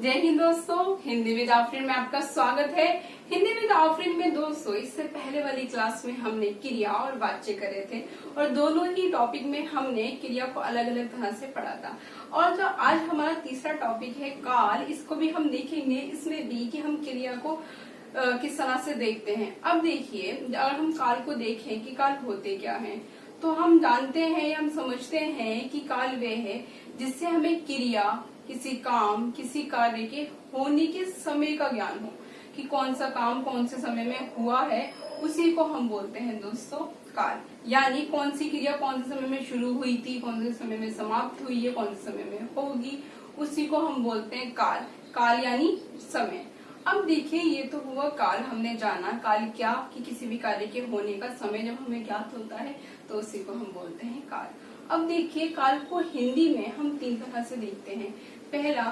जय हिंद दोस्तों, हिंदी विद आफरीन में आपका स्वागत है। हिंदी विद आफरीन में दोस्तों इससे पहले वाली क्लास में हमने क्रिया और वाच्य करे थे और दोनों ही टॉपिक में हमने क्रिया को अलग अलग तरह से पढ़ा था। और जो आज हमारा तीसरा टॉपिक है काल, इसको भी हम देखेंगे इसमें भी कि हम क्रिया को किस तरह से देखते हैं। अब देखिए, अगर हम काल को देखें कि काल होते क्या है, तो हम जानते हैं या हम समझते हैं कि काल वे है जिससे हमें क्रिया, किसी काम, किसी कार्य के होने के समय का ज्ञान हो कि कौन सा काम कौन से समय में हुआ है, उसी को हम बोलते हैं दोस्तों काल। यानी कौन सी क्रिया कौन से समय में शुरू हुई थी, कौन से समय में समाप्त हुई है, कौन से समय में होगी, उसी को हम बोलते हैं काल। काल यानी समय। अब देखिए, ये तो हुआ काल, हमने जाना काल क्या कि किसी भी कार्य के होने का समय जब हमें ज्ञात होता है तो उसी को हम बोलते हैं काल। अब देखिए, काल को हिंदी में हम तीन तरह से देखते हैं। पहला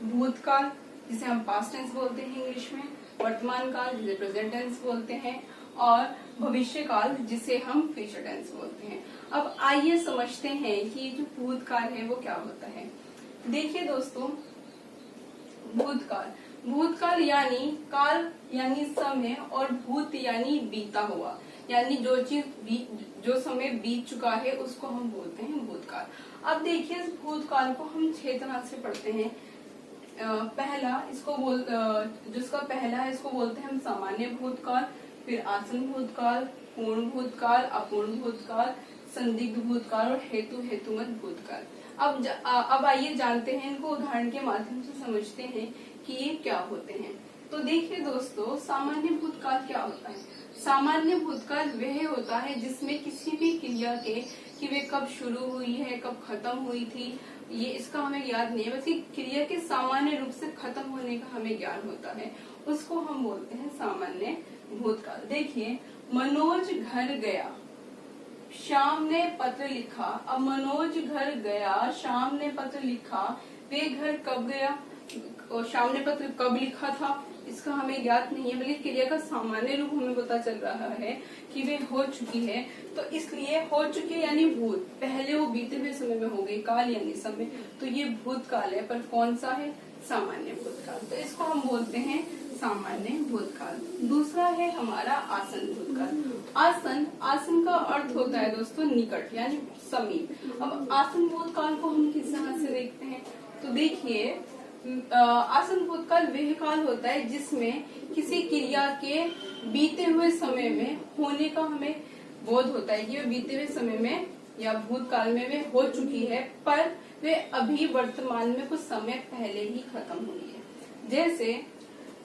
भूतकाल, जिसे हम पास्ट टेंस बोलते हैं इंग्लिश में, वर्तमान काल जिसे प्रेजेंट टेंस बोलते हैं, और भविष्य काल जिसे हम फ्यूचर टेंस बोलते हैं। अब आइए समझते हैं कि ये जो भूतकाल है वो क्या होता है। देखिए दोस्तों, भूतकाल यानी काल यानी समय और भूत यानी बीता हुआ, यानी जो समय बीत चुका है उसको हम बोलते हैं भूतकाल। अब देखिए, इस भूतकाल को हम 6 तरह से पढ़ते हैं। पहला जिसका पहला है इसको बोलते हैं हम सामान्य भूतकाल, फिर आसन भूतकाल, पूर्ण भूतकाल, अपूर्ण भूतकाल, संदिग्ध भूतकाल और हेतुमत भूतकाल। अब आइए जानते हैं इनको, उदाहरण के माध्यम से समझते हैं कि ये क्या होते हैं। तो देखिए दोस्तों, सामान्य भूतकाल क्या होता है। सामान्य भूतकाल वह होता है जिसमें किसी भी क्रिया के कि वे कब शुरू हुई है, कब खत्म हुई थी, ये इसका हमें याद नहीं है, बस क्रिया के सामान्य रूप से खत्म होने का हमें ज्ञान होता है, उसको हम बोलते हैं सामान्य भूतकाल। देखिए, मनोज घर गया, श्याम ने पत्र लिखा। अब मनोज घर गया, श्याम ने पत्र लिखा, वे घर कब गया और श्याम ने पत्र कब लिखा था, इसका हमें ज्ञात नहीं है, बल्कि क्रिया का सामान्य रूप हमें पता चल रहा है कि वे हो चुकी है। तो इसलिए हो चुकी यानी भूत, पहले वो बीते हुए समय में हो गई, काल यानी समय, तो ये भूतकाल है। पर कौन सा है? सामान्य भूतकाल। तो इसको हम बोलते हैं सामान्य भूतकाल। दूसरा है हमारा आसन भूतकाल। आसन का अर्थ होता है दोस्तों निकट यानी समीप। अब आसन भूतकाल को हम किस तरह से देखते हैं, तो देखिए, आसन भूतकाल वह काल होता है जिसमें किसी क्रिया के बीते हुए समय में होने का हमें बोध होता है कि वे बीते हुए समय में या भूतकाल में वे हो चुकी है, पर वे अभी वर्तमान में कुछ समय पहले ही खत्म हुई है। जैसे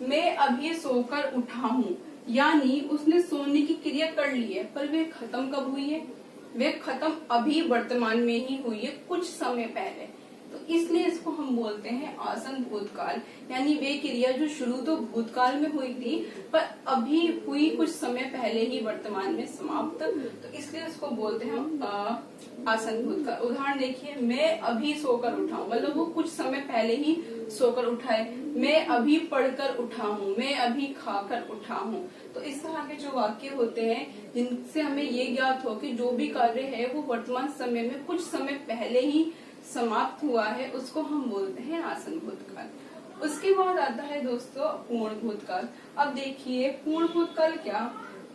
मैं अभी सोकर उठा हूँ, यानी उसने सोने की क्रिया कर ली है, पर वे खत्म कब हुई है? वे खत्म अभी वर्तमान में ही हुई है, कुछ समय पहले। तो इसलिए इसको हम बोलते हैं आसन भूतकाल, यानी वे क्रिया जो शुरू तो भूतकाल में हुई थी पर अभी हुई कुछ समय पहले ही वर्तमान में समाप्त, तो इसलिए इसको बोलते हैं हम आसन भूतकाल। उदाहरण देखिए, मैं अभी सोकर उठा हूँ, मतलब वो कुछ समय पहले ही सोकर उठा है। मैं अभी पढ़कर उठा हूँ, मैं अभी खाकर उठा हूँ। तो इस तरह के जो वाक्य होते हैं जिनसे हमें ये ज्ञात हो कि जो भी कार्य है वो वर्तमान समय में कुछ समय पहले ही समाप्त हुआ है, उसको हम बोलते हैं आसन भूतकाल। उसके बाद आता है दोस्तों पूर्ण भूतकाल। अब देखिए, पूर्ण भूतकाल क्या?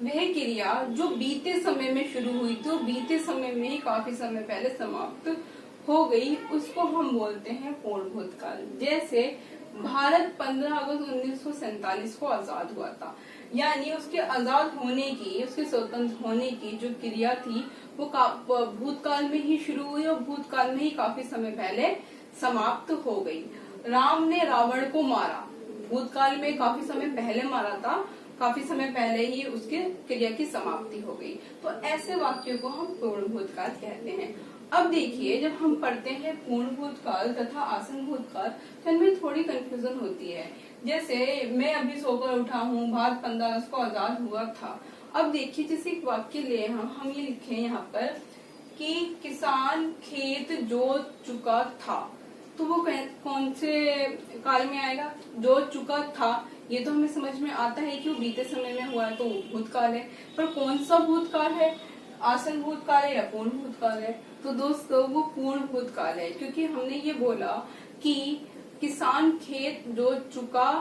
वह क्रिया जो बीते समय में शुरू हुई थी, बीते समय में ही काफी समय पहले समाप्त हो गई, उसको हम बोलते हैं पूर्ण भूतकाल। जैसे भारत 15 अगस्त 1947 को आजाद हुआ था, यानी उसके आजाद होने की, उसके स्वतंत्र होने की जो क्रिया थी वो भूतकाल में ही शुरू हुई और भूतकाल में ही काफी समय पहले समाप्त हो गई। राम ने रावण को मारा, भूतकाल में काफी समय पहले मारा था, काफी समय पहले ही उसके क्रिया की समाप्ति हो गई। तो ऐसे वाक्यों को हम पूर्ण भूतकाल कहते हैं। अब देखिए, जब हम पढ़ते हैं पूर्ण भूतकाल तथा आसन भूतकाल तो इनमें थोड़ी कंफ्यूजन होती है। जैसे मैं अभी सोकर उठा हूँ, भारत 15 अगस्त को आजाद हुआ था। अब देखिए, जैसे एक वाक्य ले हम ये लिखे यहाँ पर कि किसान खेत जोत चुका था, तो वो कौन से काल में आएगा? जोत चुका था, ये तो हमें समझ में आता है कि वो बीते समय में हुआ है तो भूतकाल है, पर कौन सा भूतकाल है? आसन भूतकाल है या पूर्ण भूतकाल है? तो दोस्तों वो पूर्ण भूतकाल है, क्योंकि हमने ये बोला कि किसान खेत जोत चुका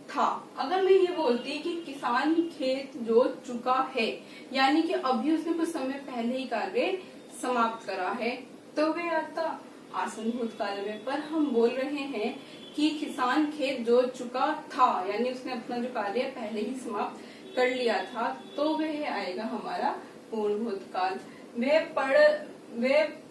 था। अगर मैं ये बोलती कि किसान खेत जोत चुका है, यानी कि अभी उसने कुछ समय पहले ही कार्य समाप्त करा है, तो वे आता आसन भूतकाल में। पर हम बोल रहे हैं कि किसान खेत जोत चुका था, यानी उसने अपना जो कार्य पहले ही समाप्त कर लिया था, तो वह आएगा हमारा पूर्ण भूतकाल। वे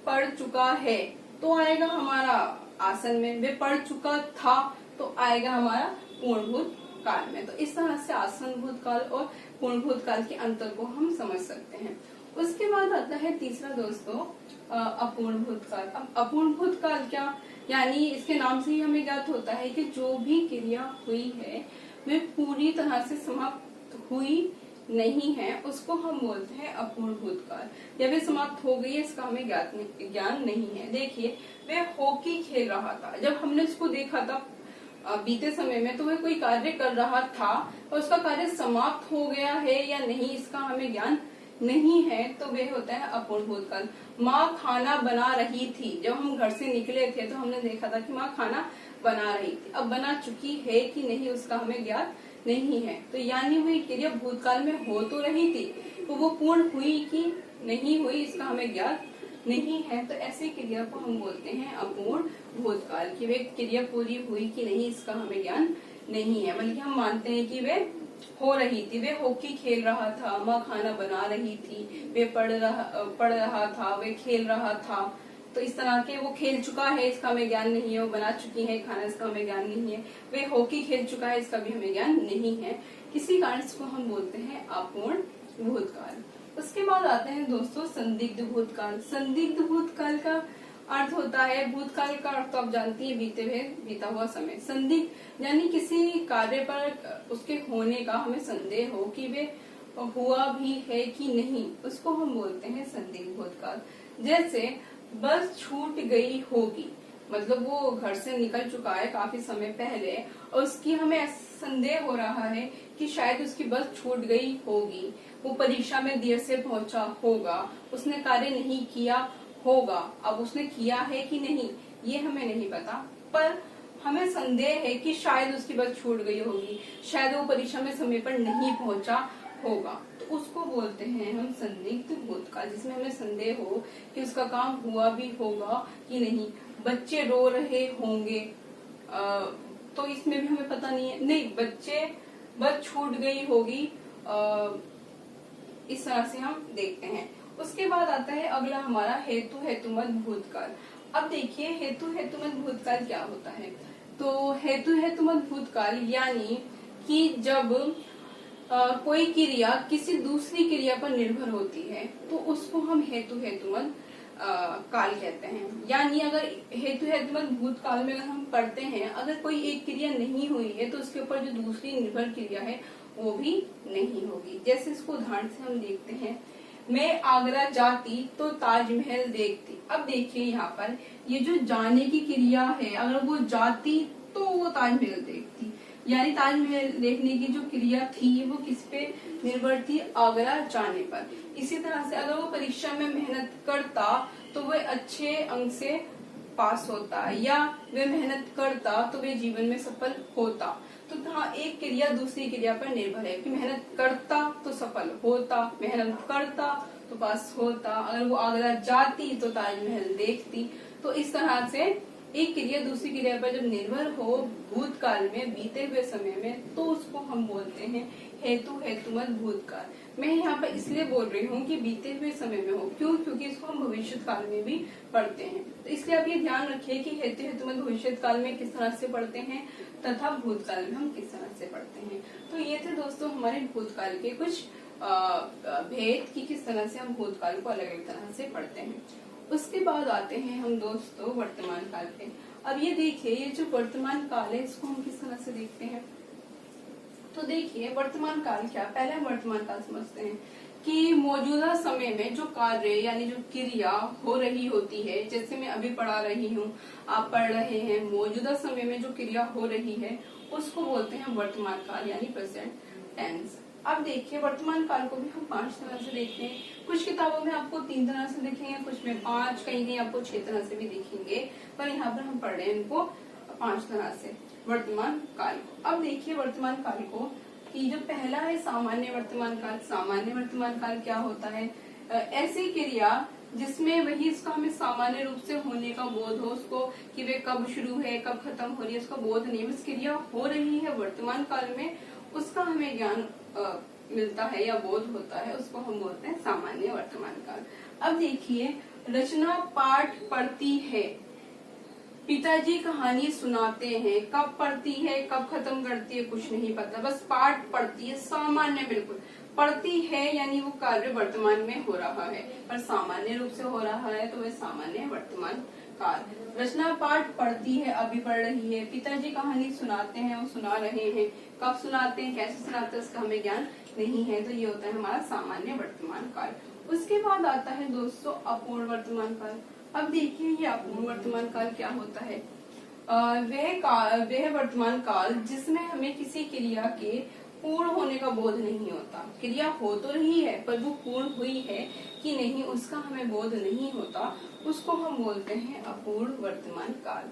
पढ़ चुका है, तो आएगा हमारा आसन में। वे पढ़ चुका था, तो आएगा हमारा पूर्ण भूतकाल में। तो इस तरह से आसन भूतकाल और पूर्ण भूतकाल के अंतर को हम समझ सकते हैं। उसके बाद आता है तीसरा दोस्तों अपूर्ण भूतकाल। अब अपूर्ण भूतकाल क्या, यानी इसके नाम से ही हमें ज्ञात होता है कि जो भी क्रिया हुई है वे पूरी तरह से समाप्त हुई नहीं है, उसको हम बोलते हैं अपूर्ण भूतकाल। या वे समाप्त हो गई है, इसका हमें ज्ञान नहीं है। देखिए, वे हॉकी खेल रहा था, जब हमने उसको देखा था बीते समय में, तो वह कोई कार्य कर रहा था और उसका कार्य समाप्त हो गया है या नहीं, इसका हमें ज्ञान नहीं है, तो वह होता है अपूर्ण भूतकाल। माँ खाना बना रही थी, जब हम घर से निकले थे तो हमने देखा था कि माँ खाना बना रही थी। अब बना चुकी है कि नहीं, उसका हमें ज्ञात नहीं है। तो यानी वही क्रिया भूतकाल में हो तो रही थी, तो वो पूर्ण हुई कि नहीं हुई, इसका हमें ज्ञात नहीं है। तो ऐसे क्रिया को हम बोलते हैं अपूर्ण भूतकाल की वे क्रिया पूरी हुई कि नहीं, इसका हमें ज्ञान नहीं है, बल्कि हम मानते हैं कि वे हो रही थी। वे हॉकी खेल रहा था, माँ खाना बना रही थी, वे पढ़ रहा था, वे खेल रहा था। तो इस तरह के वो खेल चुका है, इसका हमें ज्ञान नहीं है। वो बना चुकी है खाना, इसका हमें ज्ञान नहीं है। वे हॉकी खेल चुका है, इसका भी हमें ज्ञान नहीं है। किसी कारण इसको हम बोलते हैं अपूर्ण भूतकाल। उसके बाद आते हैं दोस्तों संदिग्ध भूतकाल। संदिग्ध भूतकाल का अर्थ होता है, भूतकाल का अर्थ तो आप जानती है बीता हुआ समय। संदिग्ध यानी किसी कार्य पर उसके होने का हमें संदेह हो कि वे हुआ भी है कि नहीं, उसको हम बोलते हैं संदिग्ध भूतकाल। जैसे बस छूट गई होगी, मतलब वो घर से निकल चुका है काफी समय पहले और उसकी हमें संदेह हो रहा है कि शायद उसकी बस छूट गई होगी, वो परीक्षा में देर से पहुंचा होगा, उसने कार्य नहीं किया होगा। अब उसने किया है कि नहीं, ये हमें नहीं पता, पर हमें संदेह है कि शायद उसकी बस छूट गई होगी, शायद वो परीक्षा में समय पर नहीं पहुंचा होगा। तो उसको बोलते हैं हम संदिग्ध भूतकाल, जिसमें हमें संदेह हो कि उसका काम हुआ भी होगा कि नहीं। बच्चे रो रहे होंगे, तो इसमें भी हमें पता नहीं है, नहीं बच्चे बस छूट गई होगी, इस तरह से हम देखते हैं। उसके बाद आता है अगला हमारा हेतु हेतुमत भूतकाल। अब देखिए हेतु हेतुमत भूतकाल क्या होता है। तो हेतु हेतुमत भूतकाल यानी कि जब कोई क्रिया किसी दूसरी क्रिया पर निर्भर होती है, तो उसको हम हेतु हेतुमत काल कहते हैं। यानी अगर हेतु हेतुमत भूतकाल में अगर हम पढ़ते हैं, अगर कोई एक क्रिया नहीं हुई है तो उसके ऊपर जो दूसरी निर्भर क्रिया है वो भी नहीं होगी। जैसे इसको उदाहरण से हम देखते हैं, मैं आगरा जाती तो ताजमहल देखती। अब देखिए यहाँ पर ये जो जाने की क्रिया है, अगर वो जाती तो वो ताजमहल देखती, यानी ताजमहल देखने की जो क्रिया थी वो किस पे निर्भर थी, आगरा जाने पर। इसी तरह से अगर वो परीक्षा में मेहनत करता तो वह अच्छे अंक से पास होता, या वे मेहनत करता तो वे जीवन में सफल होता। तो हाँ, एक क्रिया दूसरी क्रिया पर निर्भर है कि मेहनत करता तो सफल होता, मेहनत करता तो पास होता। अगर वो आगरा जाती तो ताजमहल देखती। तो इस तरह से एक क्रिया दूसरी क्रिया पर जब निर्भर हो भूतकाल में, बीते हुए समय में, तो उसको हम बोलते हैं हेतु हेतुमत भूतकाल। मैं यहाँ पर इसलिए बोल रही हूँ कि बीते हुए समय में हो, क्यों? क्योंकि इसको हम भविष्य काल में भी पढ़ते हैं। तो इसलिए आप ये ध्यान रखिए कि हेतु हेतुमत भविष्य काल में किस तरह से पढ़ते हैं तथा भूतकाल में हम किस तरह से पढ़ते हैं। तो ये थे दोस्तों हमारे भूतकाल के कुछ भेद कि किस तरह से हम भूतकाल को अलग अलग तरह से पढ़ते हैं। उसके बाद आते हैं हम दोस्तों वर्तमान काल पे। अब ये देखिए, ये जो वर्तमान काल है इसको हम किस तरह से देखते हैं। तो देखिए वर्तमान काल क्या, पहले हम वर्तमान काल समझते हैं कि मौजूदा समय में जो कार्य यानी जो क्रिया हो रही होती है, जैसे मैं अभी पढ़ा रही हूँ, आप पढ़ रहे हैं, मौजूदा समय में जो क्रिया हो रही है उसको बोलते हैं वर्तमान काल यानी प्रेजेंट टेंस। अब देखिए वर्तमान काल को भी हम 5 तरह से देखते हैं। कुछ किताबों में आपको 3 तरह से दिखेंगे, कुछ में 5, कहीं कहीं आपको 6 तरह से भी दिखेंगे, पर यहाँ पर हम पढ़ रहे हैं इनको 5 तरह से वर्तमान काल को। अब देखिए वर्तमान काल को कि जो पहला है सामान्य वर्तमान काल। सामान्य वर्तमान काल क्या होता है? ऐसी क्रिया जिसमें वही इसका हमें सामान्य रूप से होने का बोध हो, उसको कि वे कब शुरू है कब खत्म हो रही है उसका बोध नहीं, बस क्रिया हो रही है वर्तमान काल में, उसका हमें ज्ञान मिलता है या बोध होता है, उसको हम बोलते हैं सामान्य वर्तमान काल। अब देखिए रचना पाठ पढ़ती है, पिताजी कहानी सुनाते हैं, कब पढ़ती है कब खत्म करती है कुछ नहीं पता, बस पाठ पढ़ती है, सामान्य बिल्कुल पढ़ती है यानी वो कार्य वर्तमान में हो रहा है, पर सामान्य रूप से हो रहा है तो वह सामान्य वर्तमान काल। रचना पाठ पढ़ती है अभी पढ़ रही है, पिताजी कहानी सुनाते हैं वो सुना रहे हैं, कब सुनाते हैं कैसे सुनाते हैं उसका हमें ज्ञान नहीं है, तो ये होता है हमारा सामान्य वर्तमान काल। उसके बाद आता है दोस्तों अपूर्ण वर्तमान काल। अब देखिए ये अपूर्ण वर्तमान काल क्या होता है? वह वर्तमान काल जिसमें हमें किसी क्रिया के पूर्ण होने का बोध नहीं होता। क्रिया हो तो रही है पर वो पूर्ण हुई है कि नहीं उसका हमें बोध नहीं होता, उसको हम बोलते हैं अपूर्ण वर्तमान काल।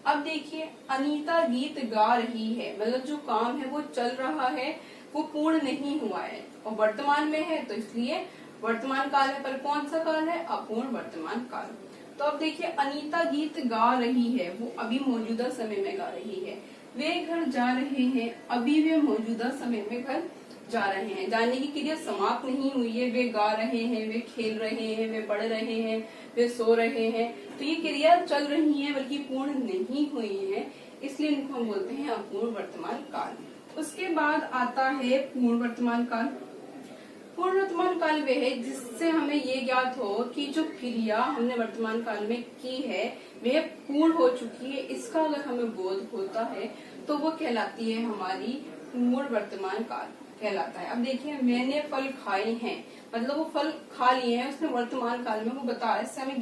अब देखिए अनीता गीत गा रही है, मतलब जो काम है वो चल रहा है, वो पूर्ण नहीं हुआ है और वर्तमान में है तो इसलिए वर्तमान काल है, पर कौन सा काल है? अपूर्ण वर्तमान काल। तो अब देखिए अनीता गीत गा रही है, वो अभी मौजूदा समय में गा रही है। वे घर जा रहे हैं, अभी वे मौजूदा समय में घर जा रहे हैं, जाने की क्रिया समाप्त नहीं हुई है, वे गा रहे हैं, वे खेल रहे हैं, वे पढ़ रहे हैं, वे सो रहे हैं, तो ये क्रिया चल रही है बल्कि पूर्ण नहीं हुई है, इसलिए इनको हम बोलते हैं अपूर्ण वर्तमान काल। उसके बाद आता है पूर्ण वर्तमान काल। पूर्ण वर्तमान काल वह है जिससे हमें ये ज्ञात हो कि जो क्रिया हमने वर्तमान काल में की है वह पूर्ण हो चुकी है, इसका अगर हमें बोध होता है तो वो कहलाती है हमारी पूर्ण वर्तमान काल कहलाता है। अब देखिए मैंने फल खाए हैं, मतलब वो फल खा लिए हैं, उसने वर्तमान काल में वो बताया, इससे हमें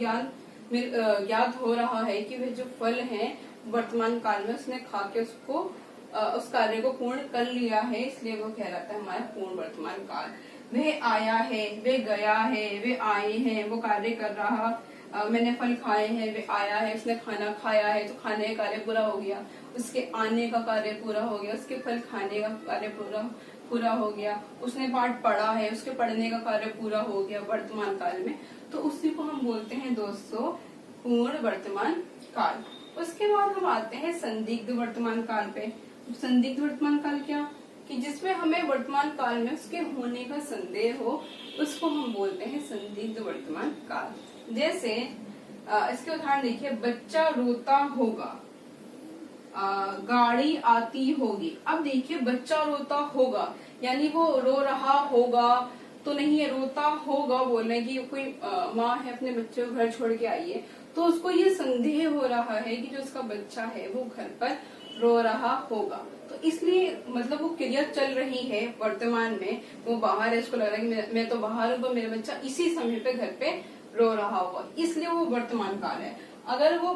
ज्ञात हो रहा है कि वह जो फल हैं वर्तमान काल में उसने खा के उसको उस कार्य को पूर्ण कर लिया है, इसलिए वो कहलाता है हमारा पूर्ण वर्तमान काल। वह आया है, वे गया है, वे आए हैं, वो कार्य कर रहा, मैंने फल खाए हैं, वे आया है, उसने खाना खाया है तो खाने का कार्य पूरा हो गया, उसके आने का कार्य पूरा हो गया, उसके फल खाने का कार्य पूरा हो गया, उसने पाठ पढ़ा है, उसके पढ़ने का कार्य पूरा हो गया वर्तमान काल में, तो उसी को हम बोलते हैं दोस्तों पूर्ण वर्तमान काल। उसके बाद हम आते हैं संदिग्ध वर्तमान काल पे। संदिग्ध वर्तमान काल क्या? कि जिसमें हमें वर्तमान काल में उसके होने का संदेह हो, उसको हम बोलते हैं संदिग्ध वर्तमान काल। जैसे इसके उदाहरण देखिए, बच्चा रोता होगा, गाड़ी आती होगी। अब देखिए बच्चा रोता होगा यानी वो रो रहा होगा तो नहीं है, रोता होगा बोलने की कोई माँ है अपने बच्चे को घर छोड़ के आई है तो उसको ये संदेह हो रहा है कि जो उसका बच्चा है वो घर पर रो रहा होगा, तो इसलिए मतलब वो क्रिया चल रही है वर्तमान में, वो बाहर है, इसको लग रहा है कि मैं तो बाहर हूँ, मेरा बच्चा इसी समय पे घर पे रो रहा होगा, इसलिए वो वर्तमान काल है। अगर वो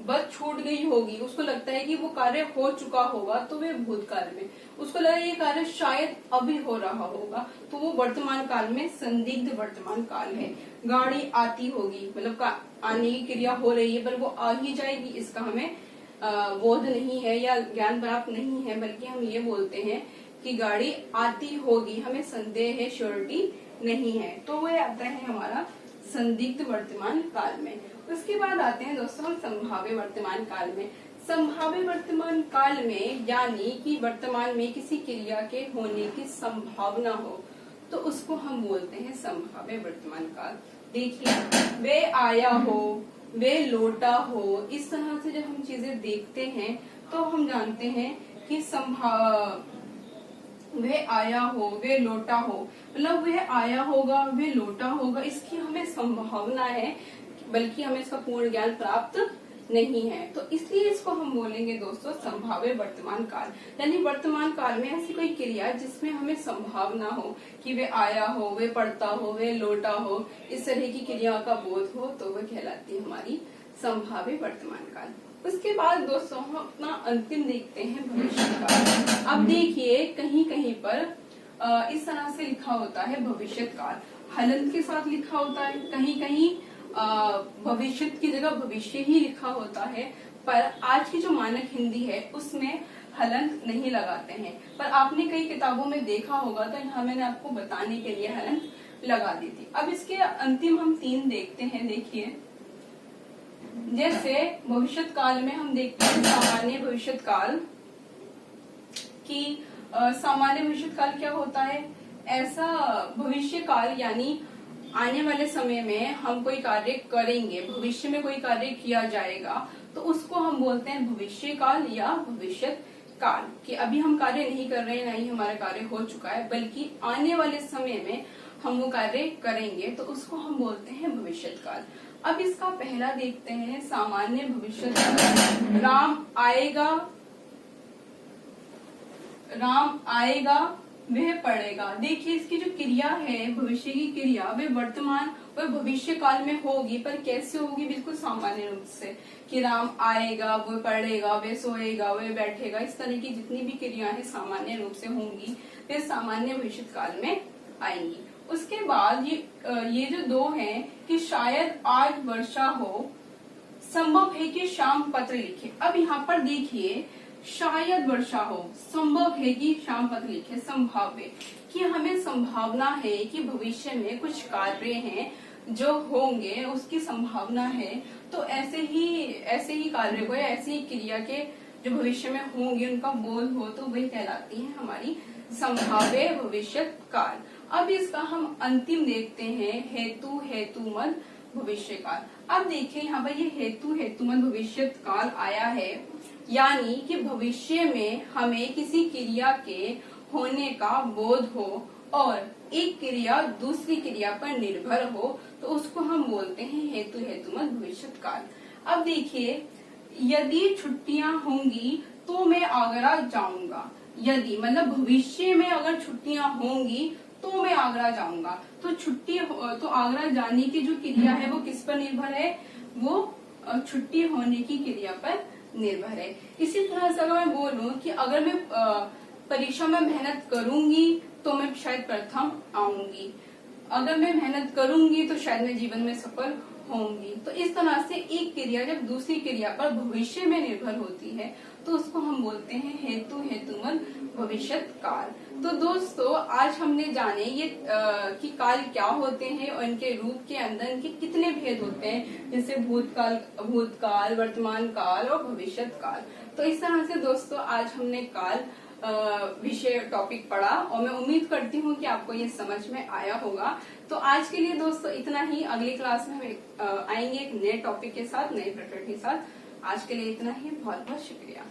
बस छूट गई होगी, उसको लगता है कि वो कार्य हो चुका होगा तो वे भूतकाल में, उसको लगा ये कार्य शायद अभी हो रहा होगा तो वो वर्तमान काल में संदिग्ध वर्तमान काल है। गाड़ी आती होगी मतलब आने की क्रिया हो रही है पर वो आ ही जाएगी, इसका हमें बोध नहीं है या ज्ञान प्राप्त नहीं है, बल्कि हम ये बोलते हैं कि गाड़ी आती होगी, हमें संदेह है, श्योरिटी नहीं है, तो वह आता है हमारा संदिग्ध वर्तमान काल में। उसके बाद आते हैं दोस्तों हम संभाव्य वर्तमान काल में। संभाव्य वर्तमान काल में यानी कि वर्तमान में किसी क्रिया के होने की संभावना हो तो उसको हम बोलते हैं संभाव्य वर्तमान काल। देखिए वे आया हो, वे लौटा हो, इस तरह से जब हम चीजें देखते हैं तो हम जानते हैं कि वह आया हो, वे लौटा हो, मतलब वह आया होगा, वे लौटा होगा, इसकी हमें संभावना है बल्कि हमें इसका पूर्ण ज्ञान प्राप्त नहीं है, तो इसलिए इसको हम बोलेंगे दोस्तों संभाव्य वर्तमान काल। यानी वर्तमान काल में ऐसी कोई क्रिया जिसमें हमें संभावना हो कि वे आया हो, वे पढ़ता हो, वे लौटा हो, इस तरह की क्रिया का बोध हो तो वह कहलाती है हमारी संभाव्य वर्तमान काल। उसके बाद दोस्तों हम अपना अंतिम देखते हैं भविष्य काल। अब देखिए कहीं कहीं पर इस तरह से लिखा होता है भविष्य काल, हलंत के साथ लिखा होता है, कहीं कहीं भविष्य की जगह भविष्य ही लिखा होता है, पर आज की जो मानक हिंदी है उसमें हलंत नहीं लगाते हैं। पर आपने कई किताबों में देखा होगा, तो यहाँ मैंने आपको बताने के लिए हलंत लगा दी थी। अब इसके अंतिम हम 3 देखते हैं। देखिए, जैसे भविष्यत काल में हम देखते हैं सामान्य भविष्यत काल की। सामान्य भविष्यत काल क्या होता है? ऐसा भविष्य काल यानी आने वाले समय में हम कोई कार्य करेंगे, भविष्य में कोई कार्य किया जाएगा, तो उसको हम बोलते हैं भविष्य काल या भविष्यत काल। कि अभी हम कार्य नहीं कर रहे हैं, ना ही हमारा कार्य हो चुका है, बल्कि आने वाले समय में हम वो कार्य करेंगे, तो उसको हम बोलते हैं भविष्यत काल। अब इसका पहला देखते हैं सामान्य भविष्यत काल। राम आएगा वह पढ़ेगा। देखिए, इसकी जो क्रिया है, भविष्य की क्रिया, वे वर्तमान और भविष्य काल में होगी, पर कैसे होगी? बिल्कुल सामान्य रूप से, कि राम आएगा, वो पढ़ेगा, वे सोएगा, वे बैठेगा। इस तरह की जितनी भी क्रियाएं हैं सामान्य रूप से होंगी, वे सामान्य भविष्य काल में आएंगी। उसके बाद ये जो 2 हैं कि शायद आज वर्षा हो, संभव है कि शाम पत्र लिखे। अब यहाँ पर देखिए, शायद वर्षा हो, संभव है कि शाम पत्र लिखे। संभाव्य, कि हमें संभावना है कि भविष्य में कुछ कार्य हैं जो होंगे, उसकी संभावना है। तो ऐसे ही कार्य को या ऐसी ही क्रिया के जो भविष्य में होंगे, उनका बोध हो, तो वही कहलाती है हमारी संभाव्य भविष्यत काल। अब इसका हम अंतिम देखते हैं हेतु हेतुमद भविष्य काल। अब देखिए, यहाँ पर ये हेतु हेतुमद भविष्यत काल आया है, यानी कि भविष्य में हमें किसी क्रिया के होने का बोध हो और एक क्रिया दूसरी क्रिया पर निर्भर हो, तो उसको हम बोलते हैं हेतु हेतुमद भविष्यत काल। अब देखिए, यदि छुट्टियां होंगी तो मैं आगरा जाऊंगा। यदि मतलब भविष्य में अगर छुट्टियां होंगी तो मैं आगरा जाऊंगा। तो आगरा जाने की जो क्रिया है वो किस पर निर्भर है? वो छुट्टी होने की क्रिया पर निर्भर है। इसी तरह से अगर मैं बोलूं कि अगर मैं परीक्षा में मेहनत करूंगी तो मैं शायद प्रथम आऊंगी, अगर मैं मेहनत करूंगी तो शायद मैं जीवन में सफल होंगी। तो इस तरह से एक क्रिया जब दूसरी क्रिया पर भविष्य में निर्भर होती है, तो उसको हम बोलते हैं हेतु हेतुमद भविष्यत काल। तो दोस्तों, आज हमने जाने ये कि काल क्या होते हैं और इनके रूप के अंदर इनके कितने भेद होते हैं, जैसे भूतकाल, वर्तमान काल और भविष्यत काल। तो इस तरह से दोस्तों आज हमने काल विषय टॉपिक पढ़ा और मैं उम्मीद करती हूँ कि आपको ये समझ में आया होगा। तो आज के लिए दोस्तों इतना ही। अगली क्लास में हम आएंगे एक नए टॉपिक के साथ, नए प्रकरण के साथ। आज के लिए इतना ही। बहुत बहुत शुक्रिया।